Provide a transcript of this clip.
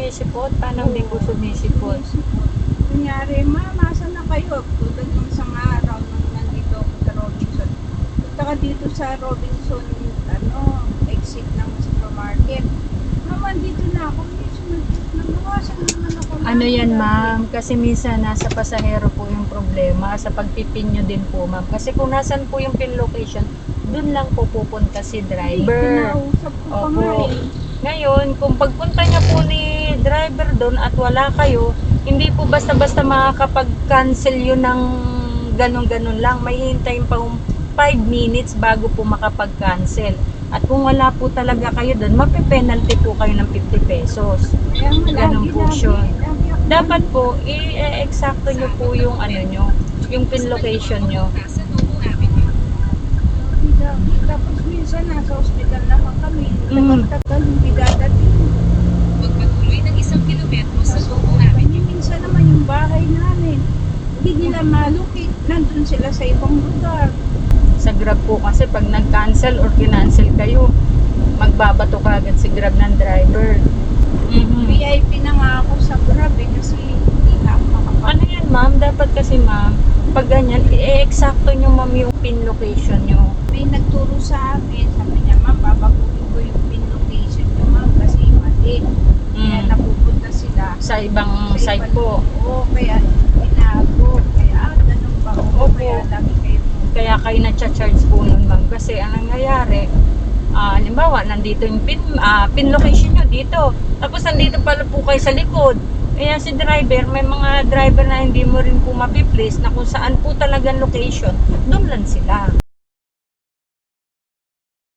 sumisipot? Paano hindi po sumisipot? Kunyari, ma'am, asan na kayo? Tulad ng isang araw nung nandito ako sa Robinson. Punta ka dito sa Robinson, exit ng supermarket. Ma'am, andito na ako. Nabawasan naman ako. Ano yan, ma'am? Kasi minsan nasa pasahero po yung problema sa pagpipin nyo din po, ma'am. Kasi kung nasan po yung pin location, dun lang po pupunta si driver. Kinausap ko pa Opo. nga eh. Ngayon, kung pagpunta niya po ni driver doon at wala kayo, hindi po basta-basta makakapag-cancel yun ng ganun-ganun lang. May hintayin pa 5 minutes bago po makapag-cancel. At kung wala po talaga kayo doon, mape-penalty po kayo ng 50 pesos. Kaya nga, Ganun po siya. lagi ako Dapat po, i-eksakto nyo po yung ano nyo, yung pin location nyo. Tapos minsan nasa ospital naman kami. Mm. Tagal-tagal hindi dadating. Magpatuloy ng 1 kilometro sa Subo Avenue. Minsan naman yung bahay namin. Hindi nila malukit. Nandun sila sa ibang lugar. Sa Grab po kasi pag nag-cancel or kinancel kayo, magbabato ka agad si Grab ng driver. VIP na nga ako sa Grab kasi hindi na ako makapag. Ano yan, ma'am? Dapat kasi, ma'am, pag ganyan, i-eksakto nyo, ma'am, yung pin location nyo. May nagturo sa amin. Sabi niya, ma'am, babaguhin ko yung pin location niyo, ma'am, kasi mali. Kaya napupunta sila. Sa ibang sa site ibang- po. Oo, kaya inago. Kaya ganun ba? Oo, Opo. kaya lagi kayo. Kaya kayo na-charge po nun, ma'am. Kasi ang nangyayari, halimbawa, nandito yung pin location nyo dito. Tapos nandito pala po kayo sa likod. Kaya si driver, may mga driver na hindi mo rin po mapiplace na kung saan po talagang location, doon lang sila.